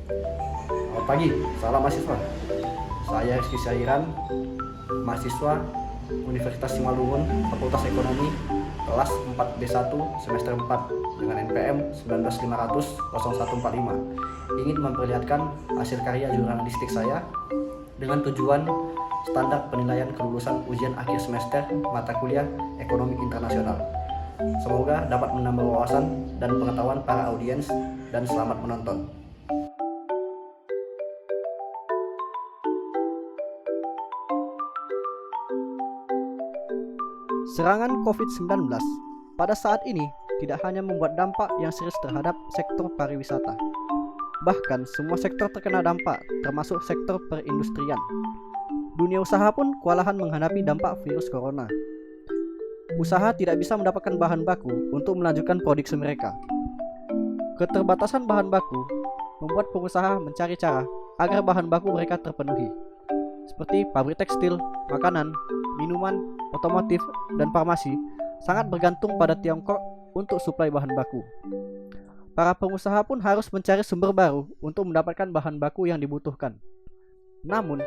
Selamat pagi, salam mahasiswa. Saya Rizky Syairan, mahasiswa Universitas Simalungun, Fakultas Ekonomi, kelas 4B1 semester 4 dengan NPM 19500-0145. Ingin memperlihatkan hasil karya jurnalistik saya dengan tujuan standar penilaian kelulusan ujian akhir semester mata kuliah Ekonomi Internasional. Semoga dapat menambah wawasan dan pengetahuan para audiens dan selamat menonton. Serangan COVID-19 pada saat ini tidak hanya membuat dampak yang serius terhadap sektor pariwisata. Bahkan semua sektor terkena dampak, termasuk sektor perindustrian. Dunia usaha pun kewalahan menghadapi dampak virus corona. Usaha tidak bisa mendapatkan bahan baku untuk melanjutkan produksi mereka. Keterbatasan bahan baku membuat pengusaha mencari cara agar bahan baku mereka terpenuhi, seperti pabrik tekstil, makanan, minuman, otomotif, dan farmasi sangat bergantung pada Tiongkok untuk suplai bahan baku. Para pengusaha pun harus mencari sumber baru untuk mendapatkan bahan baku yang dibutuhkan. Namun,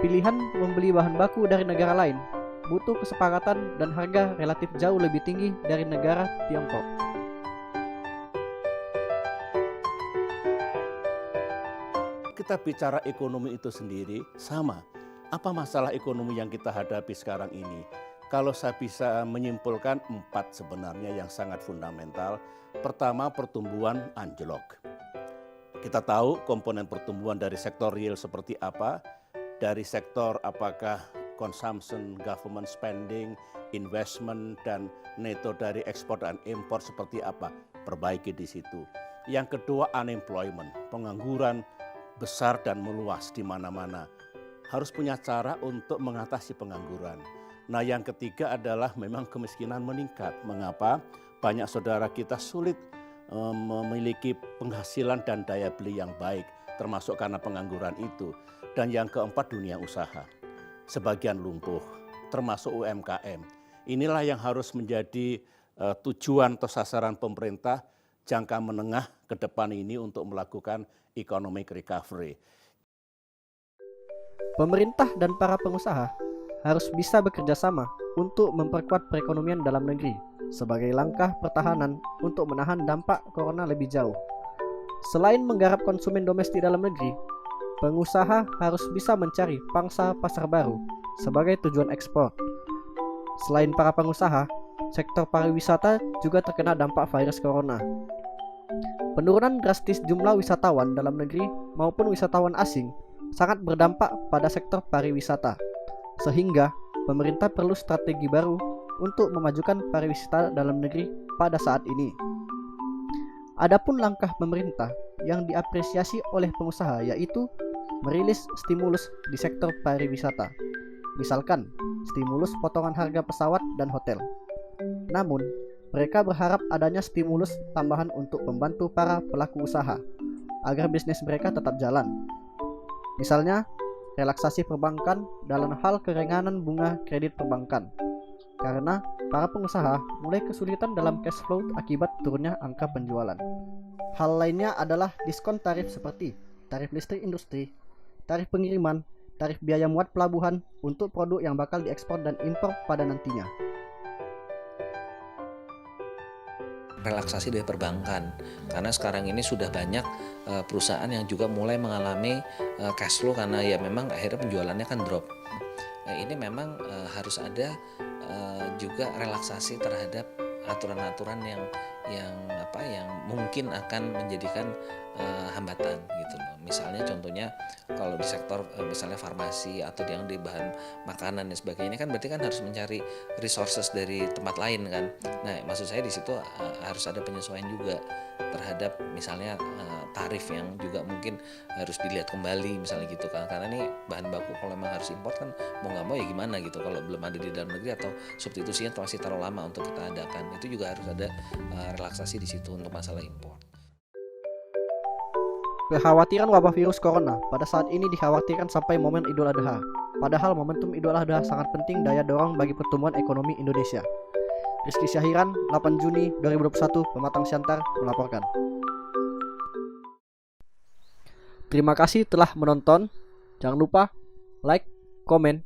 pilihan membeli bahan baku dari negara lain butuh kesepakatan dan harga relatif jauh lebih tinggi dari negara Tiongkok. Kita bicara ekonomi itu sendiri sama. Apa masalah ekonomi yang kita hadapi sekarang ini? Kalau saya bisa menyimpulkan 4 sebenarnya yang sangat fundamental. Pertama, pertumbuhan anjlok. Kita tahu komponen pertumbuhan dari sektor real seperti apa, dari sektor apakah consumption, government spending, investment, dan neto dari ekspor dan impor seperti apa. Perbaiki di situ. Yang kedua, unemployment, pengangguran besar dan meluas di mana-mana. Harus punya cara untuk mengatasi pengangguran. Nah, yang ketiga adalah memang kemiskinan meningkat. Mengapa? Banyak saudara kita sulit memiliki penghasilan dan daya beli yang baik, termasuk karena pengangguran itu. Dan yang keempat, dunia usaha. Sebagian lumpuh, termasuk UMKM. Inilah yang harus menjadi tujuan atau sasaran pemerintah jangka menengah ke depan ini untuk melakukan economic recovery. Pemerintah dan para pengusaha harus bisa bekerja sama untuk memperkuat perekonomian dalam negeri sebagai langkah pertahanan untuk menahan dampak corona lebih jauh. Selain menggarap konsumen domestik dalam negeri, pengusaha harus bisa mencari pangsa pasar baru sebagai tujuan ekspor. Selain para pengusaha, sektor pariwisata juga terkena dampak virus corona. Penurunan drastis jumlah wisatawan dalam negeri maupun wisatawan asing sangat berdampak pada sektor pariwisata, sehingga pemerintah perlu strategi baru untuk memajukan pariwisata dalam negeri pada saat ini. Adapun langkah pemerintah yang diapresiasi oleh pengusaha yaitu merilis stimulus di sektor pariwisata, misalkan stimulus potongan harga pesawat dan hotel. Namun, mereka berharap adanya stimulus tambahan untuk membantu para pelaku usaha agar bisnis mereka tetap jalan. Misalnya, relaksasi perbankan dalam hal keringanan bunga kredit perbankan. Karena para pengusaha mulai kesulitan dalam cash flow akibat turunnya angka penjualan. Hal lainnya adalah diskon tarif seperti tarif listrik industri, tarif pengiriman, tarif biaya muat pelabuhan untuk produk yang bakal diekspor dan impor pada nantinya. Relaksasi dari perbankan, karena sekarang ini sudah banyak perusahaan yang juga mulai mengalami cash flow karena ya memang akhirnya penjualannya kan drop. Ini memang harus ada juga relaksasi terhadap aturan-aturan yang mungkin akan menjadikan hambatan gitu loh. Misalnya contohnya kalau di sektor misalnya farmasi atau yang di bahan makanan dan sebagainya kan berarti kan harus mencari resources dari tempat lain kan. Nah, maksud saya di situ harus ada penyesuaian juga terhadap misalnya tarif yang juga mungkin harus dilihat kembali misalnya gitu kan. Karena ini bahan baku kalau memang harus import kan mau nggak mau ya gimana gitu kalau belum ada di dalam negeri atau substitusinya masih terlalu lama untuk kita adakan. Itu juga harus ada relaksasi di situ untuk masalah impor. Kekhawatiran wabah virus corona pada saat ini dikhawatirkan sampai momen Idul Adha. Padahal momentum Idul Adha sangat penting daya dorong bagi pertumbuhan ekonomi Indonesia. Rizky Syahiran, 8 Juni 2021, Pematang Siantar melaporkan. Terima kasih telah menonton. Jangan lupa like, comment,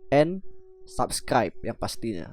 and subscribe yang pastinya.